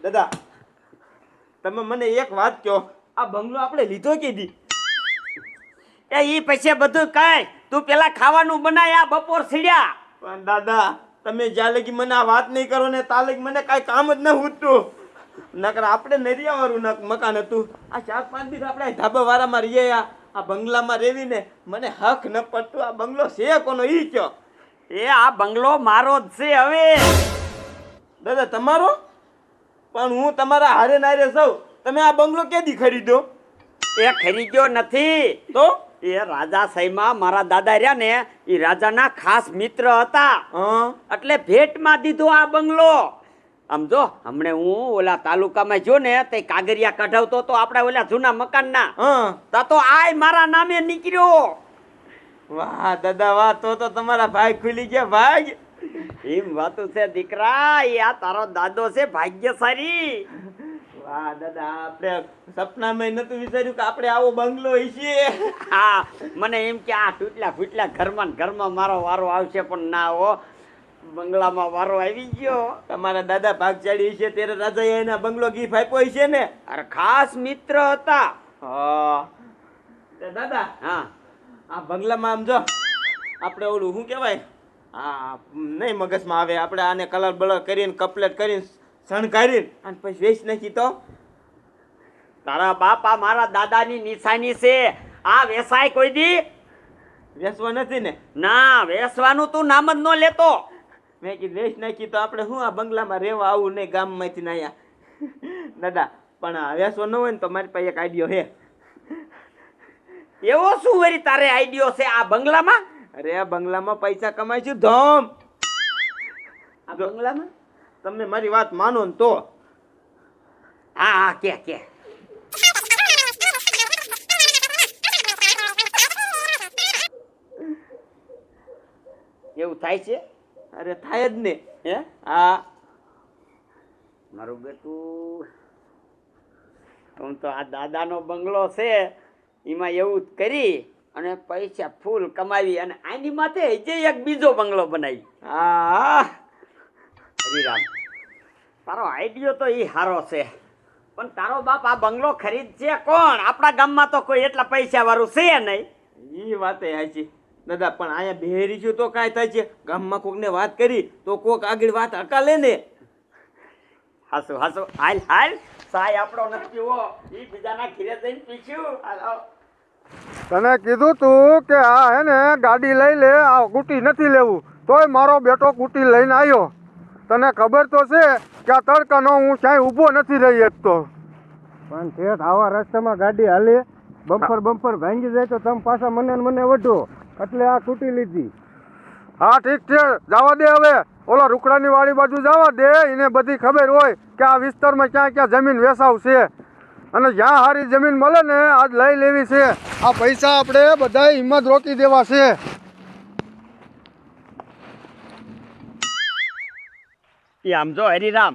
દાદા તમે મને એક વાત કહો, આ બંગલો આપણે લીધો કીધી? એ ઈ પછી બધું કાંઈ તું પેલા ખાવાનું બનાય, આ બપોર સીડ્યા. પણ દાદા તમે જ્યાં લગી મને આ વાત નહીં કરો ને ત્યાં લગી મને કાંઈ કામ જ ન ઉઠતું. નકર આપણે નરિયાવાળું મકાન હતું. આ 4-5 દિવસ આપણે ધાબા વાળામાં રહીએ, આ બંગલામાં રેવીને મને હક ન પડતું. આ બંગલો છે કોનો ઈ કયો? એ આ બંગલો મારો જ છે હવે. દાદા તમારો? પણ હું તમારા હારે નારે સૌ. તમે આ બંગલો ક્યાંથી ખરીદ્યો? એ ખરીદ્યો નથી તો એ રાજા સાઈમાં મારા દાદા રહ્યા ને એ રાજાના ખાસ મિત્ર હતા, એટલે ભેટમાં દીધો આ બંગલો. આમ જો હમણે હું ઓલા તાલુકામાં જો ને તે કાગરિયા કઢાવતો તો આપણે ઓલા જૂના મકાનના, તા તો આય મારા નામે નીકળ્યો. વાહ દાદા વાહ, તો તમારા ભાઈ ખુલી ગયા ભાગ. એમ વાતું છે દીકરા, એ આ તારો દાદો છે ભાગ્યશાળી. વાહ દાદા, આપણે સપનામાં નતું વિચાર્યું કે આપણે આવો બંગલો હશે. હા, મને એમ કે આ તૂટલા ફૂટલા ઘરમાં મારો વારો આવશે, પણ ના હો, બંગલામાં વારો આવી ગયો. તમારા દાદા ભાગશાળી હશે, ત્યારે રાજાએ એના બંગલો ગીફ આપ્યો હશે ને. અરે ખાસ મિત્ર હતા. હા દાદા, હા આ બંગલામાં આમ જો આપણે ઓલું શું કહેવાય, હા નહીં મગજમાં આવે, આપણે આને કલર બલર કરીને કપલેટ કરીને શણગારીને અને પછી વેચ નાખી તો? તારા બાપા મારા દાદાની નિશાની છે. આ વેસાય કોઈ દી? વેચવા નથી ને? ના, વેસવાનું તું નામ જ ન લેતો. મેં કીધું વેચ નાખી તો આપણે શું આ બંગલામાં રહેવા આવું નહીં ગામમાંથી ને અહીંયા. દાદા પણ આ વેચવો ન હોય ને તો મારી પાસે એક આઈડિયો છે. એવો શું વળી તારે આઈડિયો છે આ બંગલામાં? અરે આ બંગલામાં પૈસા કમાઈશું ધોમ. આ બંગલામાં તમે મારી વાત માનો ને તો. હા હા, કે એવું થાય છે? અરે થાય જ ને. હે? હા મારું બેટું, હું તો આ દાદાનો બંગલો છે એમાં એવું જ કરી અને પૈસા ફૂલ કમાવી અને આની માથે હજી એક બીજો બંગલો બનાવી. હા હરિરામ, તારો આઈડિયો તો એ સારો છે, પણ તારો બાપ આ બંગલો ખરીદશે કોણ? આપણા ગામમાં તો કોઈ એટલા પૈસા વાળું છે નહીં. એ વાત સાચી દાદા, પણ અહીંયા બેહરી છું તો કાંઈ થાય છે? ગામમાં કોકને વાત કરી તો કોક આગળ વાત હકાલે ને. હાસુ હાસુ, હાલ સાય આપણો નથી હો, ઈ બીજાના ઘરે જઈને પીછું. હાલો, તને કીધું તું કે આ હે ને ગાડી લઈ લે, આ કુટી નથી લેવું, તોય મારો બેટો કુટી લઈને આવ્યો. તને ખબર તો છે કે આ તડકાનો હું ક્યાંય ઊભો નથી રહી શકતો. પણ ઠેઠ આવા રસ્તામાં ગાડી હાલે, બમ્પર ભાંગી જાય તો તમે પાછા મને વઢો, એટલે આ કુટી લીધી. હા ઠીક છે, જવા દે હવે. ઓલા રૂકડાની વાડી બાજુ જવા દે, એને બધી ખબર હોય કે આ વિસ્તારમાં ક્યાં ક્યાં જમીન વેચાવ છે, અને જ્યાં સારી જમીન મળે ને આજ લઈ લેવી છે. આ પૈસા આપણે બધા હિંમત રોકી દેવા છે. એ આમ જો હરિરામ,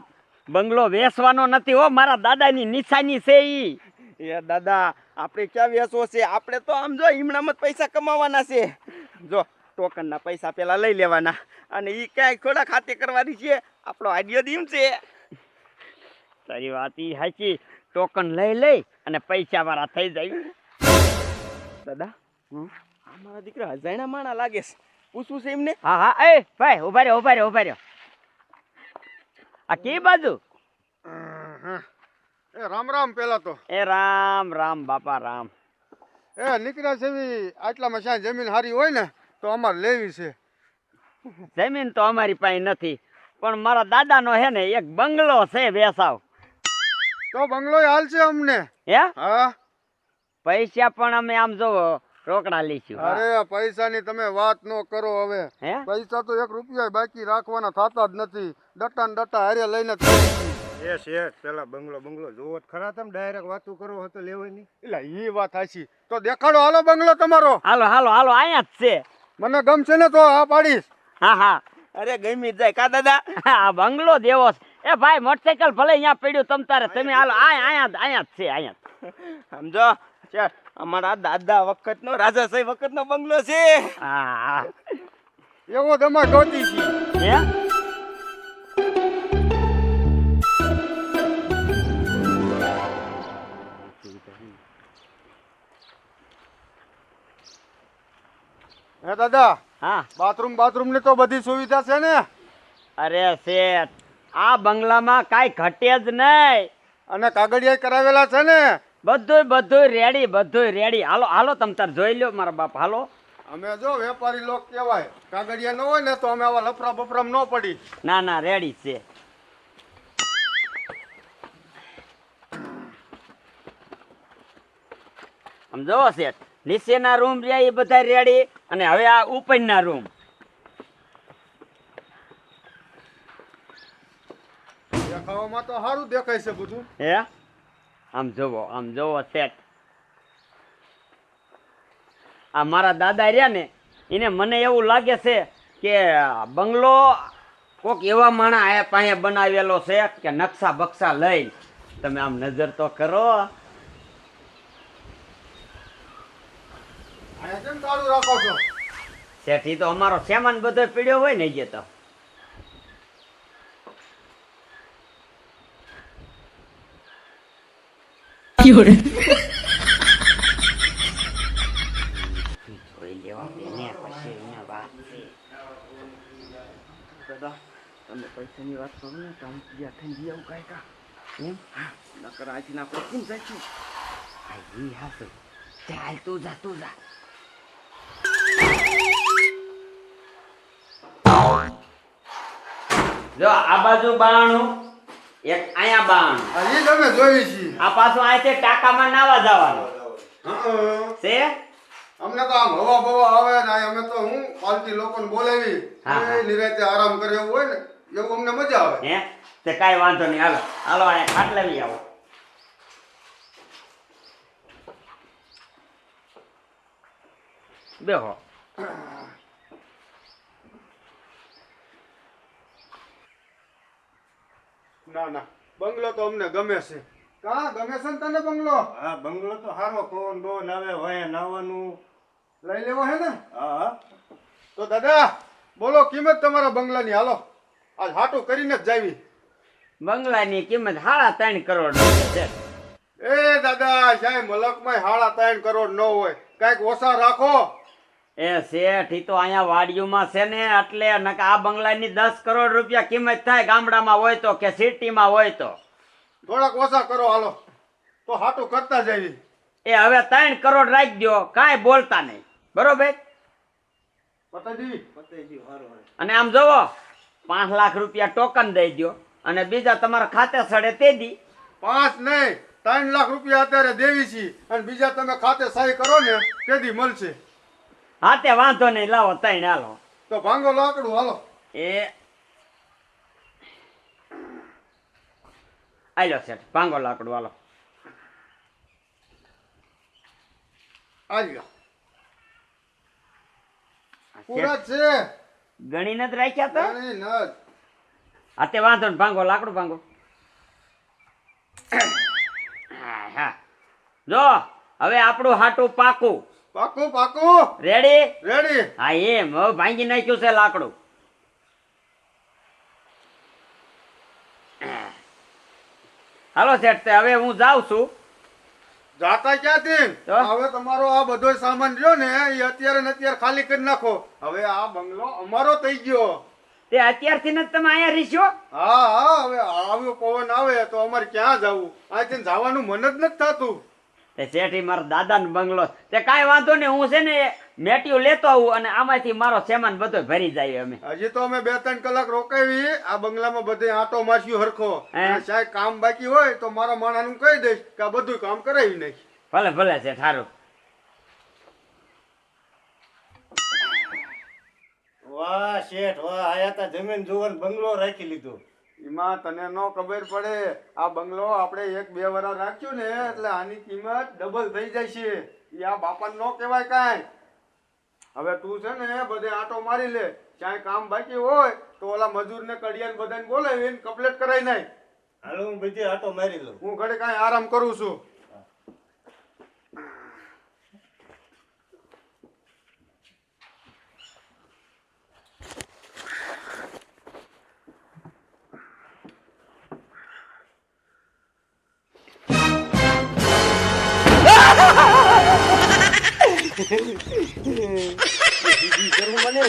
બંગલો વેચવાનો નથી હો, મારા દાદાની નિશાની છે ઈ. એ દાદા આપણે ક્યાં વેચવો છે? આપણે તો આમ જો હિમણામાં પૈસા કમાવાના છે. જો ટોકનના પૈસા પેલા લઈ લેવાના અને એ ક્યાંય થોડા ખાતે કરવાની છે. આપણો આઈડિયો દીમ છે. તારી વાત ઈ સાચી, ટોકન લઈ અને પૈસા વાળા થઈ જાય. દાદા આ મારા દીકરા અજાણ્યા માણા લાગે છે, પૂછવું છે એમને? હા, એ ભાઈ ઉભા રહ્યો. આ કી બાજુ? એ રામ પેલા તો. એ રામ બાપા રામ. એ નીકળ્યા છે આટલામાં ક્યાં જમીન સારી હોય ને તો અમારે લેવી છે. જમીન તો અમારી પાસે નથી, પણ મારા દાદાનો હે ને એક બંગલો છે વેસાવ. તો બંગલો હાલ છે અમને. હે? હા, પૈસા પણ અમે આમ જો રોકડા લઈશું. અરે પૈસાની તમે વાત ન કરો હવે. હે? પૈસા તો 1 રૂપિયા બાકી રાખવાના થતા જ નથી. ડટા હારે લઈને એ શેઠ પેલા બંગલો જોવો ખરા, તમે ડાયરેક્ટ વાતું કરો હતો લેવાય નહીં. એટલે એ વાત સાચી, તો દેખાડો હાલો બંગલો તમારો. હાલો અહીંયા જ છે. મને ગમશે ને તો હા પાડીશ. હા. અરે ગમી જાય કા દાદા? આ બંગલો દેવો છે. એ ભાઈ મોટરસાયકલ ભલે અહીંયા પડ્યું તમે હાલો, અહીંયા જ છે. સમજો અમારા દાદા વખતનો રાજાશાહી વખતનો બંગલો છે. હા એવો તમારે ગોતી છે. હે? હે દાદા, હા બાથરૂમ ની તો બધી સુવિધા છે ને? અરે શેઠ, આ બંગલામાં કાંઈ ઘટે જ નહીં. અને કાગળિયા કરાવેલા છે ને? બધું રેડી. હાલો હાલો, તમ તાર જોઈ લ્યો મારા બાપ, હાલો. અમે જો વેપારી લોક કહેવાય, કાગળિયા ન હોય ને તો અમે આવા લફરા બફરામ ન પડી. ના રેડી છે. આમ જોવો શેઠ, નીચેના રૂમ રહ્યા એ બધા રેડી, અને હવે આ ઉપરના રૂમ. દેખાવામાં તો સારું દેખાય છે બધું. હે આમ જોવો શેઠ, આ મારા દાદા રહ્યા ને, એને મને એવું લાગે છે કે બંગલો કોક એવા માણા આ પાસે બનાવેલો છે કે નકશા બક્ષા લઈ. તમે આમ નજર તો કરો. અહીંયા કેમ ચાલુ રાખો છો? શેઠ, ઈ તો અમારો સામાન બધો પીડ્યો હોય ને જે તો. જોઈ લેવા દે ને, પછી અહીંયા વાત છે. દાદા, તમે પૈસાની વાત કરો ને તો આમ જ્યાં થઈને જઈ આવું કાંઈ કા એમ. નકર આજથી ના કોઈ કેમ જાય છે? આ ઈ હાસુ. ચાલ તું જા. જો આ બાજુ બાણું, એક અહીંયા બાણું. હજી તમે જોઈ છીએ. આ પાછું અહીંથી ટાંકામાં નાવા જવાનું છે. અમને તો આમ હવા બવા આવે ને અમે તો હું પાલતી લોકોને બોલાવી નિરાતે આરામ કરે એવું હોય ને એવું અમને મજા આવે. હે તે કાંઈ વાંધો નહીં, હાલો અહીંયા ખાટ લાવી આવો. બેહો. ના બંગલો તો અમને ગમે છે. કા ગમે છે ને તને બંગલો? હા, બંગલો તો સારો, કોણ બોન આવે હોય નાવાનું લઈ લેવો હે ને? હા. તો દાદા બોલો કિંમત તમારા બંગલાની, હાલો આજ હાટું કરીને જ જાવી. બંગલાની કિંમત 3.5 કરોડ છે. એ દાદા, સાહેબ મલકમાં 3.5 કરોડ ન હોય, કાંઈક ઓછા રાખો. એ શેઠ, ઈ તો અહીંયા વાડીઓમાં છે ને, એટલે નકર આ બંગલાની 10 કરોડ રૂપિયા કિંમત થાય, ગામડામાં હોય તો કે સિટીમાં હોય તો. થોડાક ઓછા કરો હાલો, તો હાટું કરતા જાવી. એ હવે 3 કરોડ રાખી દો, કાંઈ બોલતા નહીં, બરોબર? પતાજી સારું. અને આમ જોવો, 5 લાખ રૂપિયા ટોકન દઈ દો, અને બીજા તમારા ખાતે સડે તે દી. 5 નહીં 3 લાખ રૂપિયા અત્યારે દેવી છીએ, અને બીજા તમે ખાતે સહી કરો ને તેથી મળશે. હા તે વાંધો નહીં, લાવો 3 હાલો. તો ભાંગો લાકડું હાલો. એ આલો શેઠ, ભાંગો લાકડું હાલો. આવ્યો પૂરા જ છે. ગણી નથી રાખ્યા તો? નહીં, ન જ. હા તે વાંધો નહીં, ભાંગો લાકડું ભાંગો. હા જો હવે આપણું હાટું પાકું. પાકું રેડી? રેડી. હા એમ, હવે ભાંગી નાખ્યું છે લાકડું. હાલો શેઠ, તે હવે હું જાઉં છું. જાતા ક્યાંથી? તો? હવે તમારો આ બધો સામાન રહ્યો ને એ અત્યારે ને અત્યારે ખાલી કરી નાખો. હવે આ બંગલો અમારો થઈ ગયો. તે અત્યારથી જ તમે અહીંયા રહીશો? હા હવે આવ્યો પવન આવે તો અમારે ક્યાં જવું? અહીંથી જવાનું મન જ નથી થતું. તે શેઠી મારા દાદાનો બંગલો. તે કાંઈ વાંધો નહીં, હું છે ને મેટિયું લેતો આવું, અને આમાંથી મારો સામાન બધો ભરી જાય. અમે હજી તો અમે 2-3 કલાક રોકાવી આ બંગલામાં બધે આંટો મારશું હરખો. અને સાહેબ કામ બાકી હોય તો મારા માણાનું કહી દઈશ કે આ બધું કામ કરાવી નાખ. ભલે છે સારું. વાહ શેઠ વાહ, આયા તા જમીન જોવન બંગલો રાખી લીધો. એમાં તને નો ખબર પડે, આ બંગલો આપણે 1-2 વર્ષ રાખ્યું ને એટલે આની કિંમત ડબલ થઈ જાય છે. એ આ બાપાને નો કહેવાય કાંઈ. હવે તું છે ને બધે આંટો મારી લે, ક્યાંય કામ બાકી હોય તો ઓલા મજૂરને કડિયાને બધાને બોલાવીને કમ્પ્લીટ કરાવી નાખ. હાલો હું બીજી આટો મારી લઉં. હું ઘરે કાંઈ આરામ કરું છું.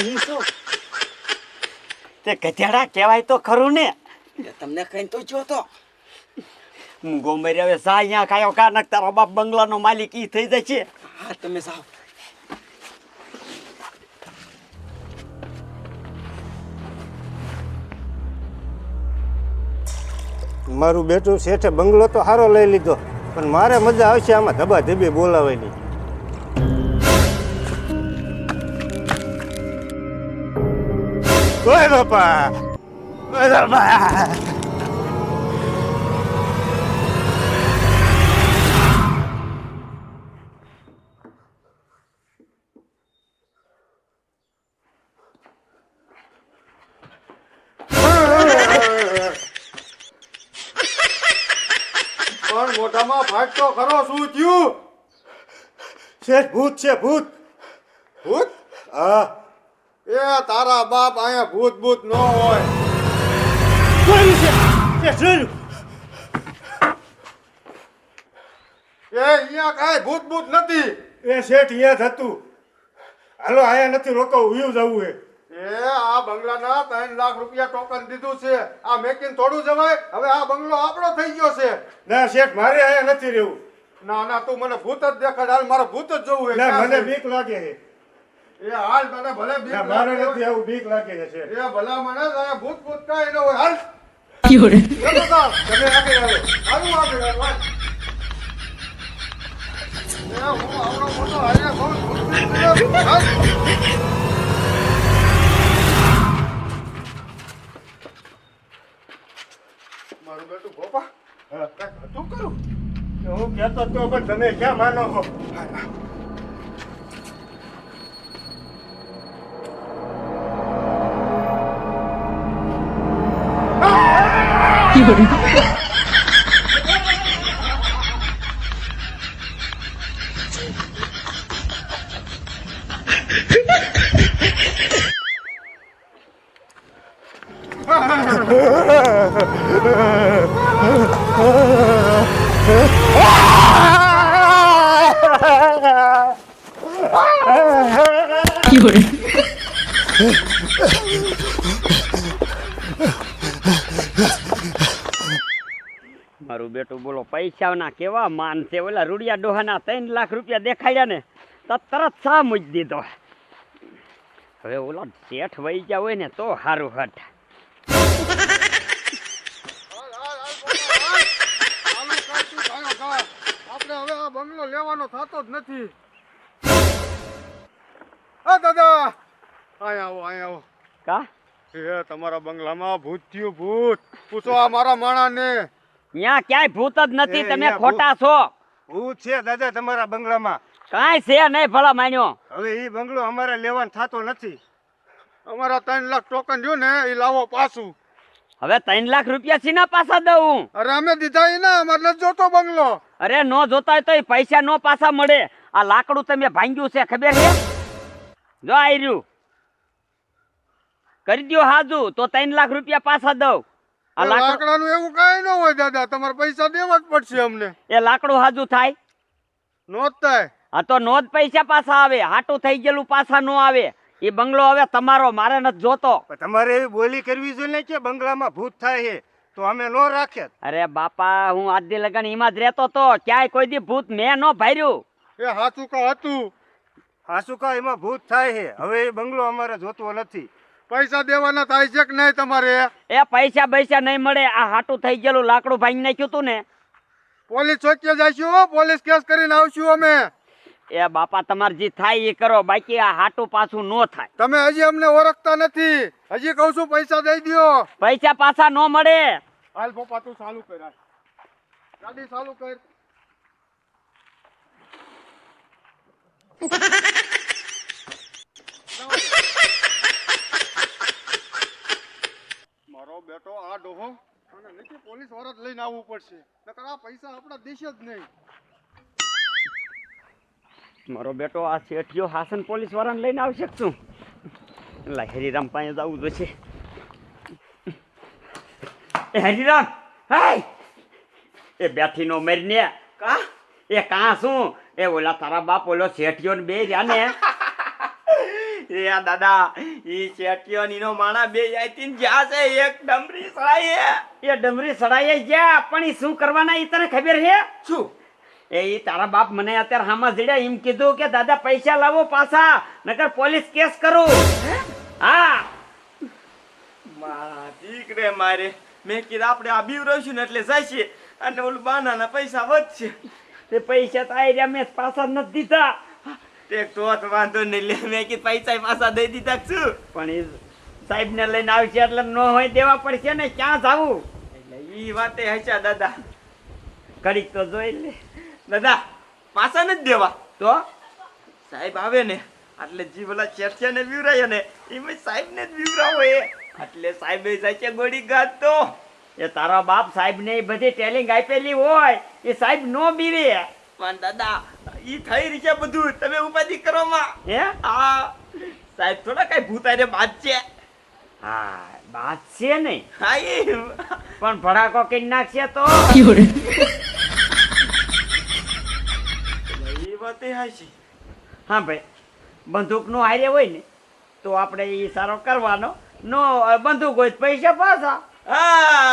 ઈ શું તે ગધેડા કહેવાય તો ખરું ને. તમને કઈ તો જો તો હું ગોમેરી હવે સા અહીંયા કાયો કા નક તારો બાપ બંગલાનો માલિક ઈ થઈ જાય છે. હા તમે જાઓ. મારું બેટું શેઠે બંગલો તો સારો લઈ લીધો, પણ મારે મજા આવશે આમાં ધબા ધબી બોલાવાની. ઓય બાપા, ઓય બાપા. પણ મોઢામાં ફાટતો ખરો, શું થયું? શેઠ ભૂત છે, ભૂત. ભૂત? હા. એ તારા બાપ અહીંયા ભૂત ભૂત ન હોય. જોયું છે, શેઠ જોયું. એ અહીંયા કાંઈ ભૂત ભૂત નથી. એ શેઠ અહીંયા જ હતું. હાલો આયા નથી રોકાવું, વ્યૂ જવું હે. એ આ બંગલાના 3 લાખ રૂપિયા ટોકન દીધું છે. આ મેકીન થોડું જવાય. હવે આ બંગલો આપણો થઈ ગયો છે. ના શેઠ, મારે આયા નથી રહેવું. ના ના, તું મને ભૂત જ દેખાડ. હાલ મારે ભૂત જ જોવું છે. ના મને બીક લાગે છે. એ હાલ તને ભલે બીક ના મારે લાગે નથી આવું, બીક લાગે છે શેઠ. એ ભલા મને અહીંયા ભૂત ભૂત કાંઈ ન હોય. હાલ Fiore. ચલો સાહેબ, તમે આગળ હાલો. હાલું આગળ હાલો, હાલ. એ હું આવડો મોટો અહીંયા બહુ ભૂત ભૂત કર્યો. હાલ. મારું બેટું ગોપા, હા. કાંઈક હતું કરું. હું કહેતો તો પણ તમે ક્યાં માનો છો? Fiore. Fiore. મારું બેટું બોલો પૈસાના કેવા માન છે. ઓલા રૂડિયા ડોહાના 3 લાખ રૂપિયા દેખાડ્યા ને તો તરત સા મૂકી દીધો. હવે ઓલા શેઠ વહી ગયા હોય ને તો સારું હટ. હાલ, હાલ, હાલ, ગોપા, હાલ. હાલું કાઢતું ગાયો ગા. આપણે હવે આ બંગલો લેવાનો થતો જ નથી. હા દાદા, અહીંયા આવો, અહીંયા આવો. કા એ તમારા બંગલામાં ભૂત થયું, ભૂત. પૂછો આ મારા માણાને. ત્યાં ક્યાંય ભૂત જ નથી. એ, તમે ન્યા ખોટા છો. ભૂત છે દાદા તમારા બંગલામાં. કાંઈ છે નહીં ભલા માન્યો. હવે એ બંગલો અમારે લેવાનો થતો નથી. અમારા 3 લાખ ટોકન રહ્યું ને એ લાવો પાછું. હવે 3 લાખ રૂપિયા સીના પાછા દઉં? અરે અમે દીધા ઈ ના, અમારે નથી જોતો બંગલો. અરે નો જોતા હોય તો એ પૈસા નો પાછા મળે. આ લાકડું તમે ભાંગ્યું છે ખબર છે? જો આઈ રહ્યું. કરી દ્યો હાજુ તો 3 લાખ રૂપિયા પાછા દઉં. આ એ લાકડું લાકડાનું એવું કાંઈ ન હોય દાદા, તમારે પૈસા દેવા જ પડશે અમને. એ લાકડું હાજુ થાય? નો જ થાય. હા તો નો જ પૈસા પાછા આવે. હાટું થઈ ગયેલું પાછા નો આવે. એ બંગલો હવે તમારો, મારે નથી જોતો. પણ તમારે એવી બોલી કરવી જોઈએ ને કે બંગલામાં ભૂત થાય છે તો અમે નો રાખે. અરે બાપા, હું આજ દી લગન એમાં જ રહેતો તો. ક્યાંય કોઈ દી ભૂત મેં નો ભાર્યું. એ હાચું કા હતું. હાસુ કા એમાં ભૂત થાય છે. હવે એ બંગલો અમારે જોતો નથી. પૈસા દેવાના થાય છે કે નહીં તમારે? એ પૈસા બૈસા નહીં મળે. આ હાટું થઈ ગયેલું લાકડું ભાંગી નાખ્યું તું ને. પોલીસ ચોકીએ જઈશું હો, પોલીસ કેસ કરીને આવશું અમે. એ બાપા તમારે જે થાય એ કરો, બાકી આ હાટું પાછું નો થાય. તમે હજી અમને ઓળખતા નથી. હજી કહું છું પૈસા દઈ દ્યો. પૈસા પાછા નો મળે. હાલ પપ્પા તું ચાલુ કર, હાલ. ગાડી ચાલુ કર. મારો બેટો આ ડોહો અને નીચે પોલીસ વાળા જ લઈને આવવું પડશે, નકર આ પૈસા આપણા દેશે જ નહીં. મારો બેટો આ શેઠિયો હાસન પોલીસ વાળાને લઈને આવશે શું? લા હરિરામ પાસે જવું જોશે. એ હરિરામ, હાય એ બેઠી નો મરીને કા એ કાં શું? એ ઓલા તારા બાપ ઓલો શેઠિયો ને બે રહ્યા ને એ આ દાદા ઈ શેઠિયો નીનો માણા બે આઈતીન જ્યાં છે એક ડમરી સળાઈએ એ ડમરી સડાઈએ ગયા પણ ઈ શું કરવાના ઈ તને ખબર છે શું એ ઈ તારા બાપ મને અત્યારે હામાં જડ્યા એમ કીધું કે દાદા પૈસા લાવો પાછા નકર પોલીસ કેસ કરું હા મારા દીકરે મારે મેં કીધું આપણે આ બીવરાવશું ને એટલે જશે અને ઓલું બાનાના પૈસા વધશે તે પૈસા તો આઈ રહ્યા મેં પાછા નથી દીધા તે તો વાંધો નહીં લે મેં કીધું પૈસા પાછા દઈ દીધા છું પણ એ સાહેબ ને લઈને આવશે એટલે ન હોય દેવા પડશે ને ક્યાં જાવું એટલે ઈ વાતે હશે દાદા ઘડીક તો જોઈ લે દાદા પાછા નથી દેવા તો સાહેબ આવે ને એટલે જીવલા શેઠિયા ને બીવરાયો ને એમાં સાહેબ ને જ બીવરાવો એ એટલે સાહેબ જાય છે ગોળી ગાત તો એ તારા બાપ સાહેબ ને બધી ટેલિંગ આપેલી હોય એ સાહેબ નો બીવે પણ દાદા ઈ થઈ રહી છે બધું તમે ઉપાધિ કરો માં હે હા સાહેબ થોડા કઈ ભૂતારે બાદ છે હા વાત છે નહીં હા એ પણ ભડાકો કરી નાખશે તો 有人， વાતે હાશી હા ભાઈ બંદૂક નો હારે હોય ને તો આપણે એ સારો કરવાનો નો બંદૂક હોય તો પૈસા પાછા હા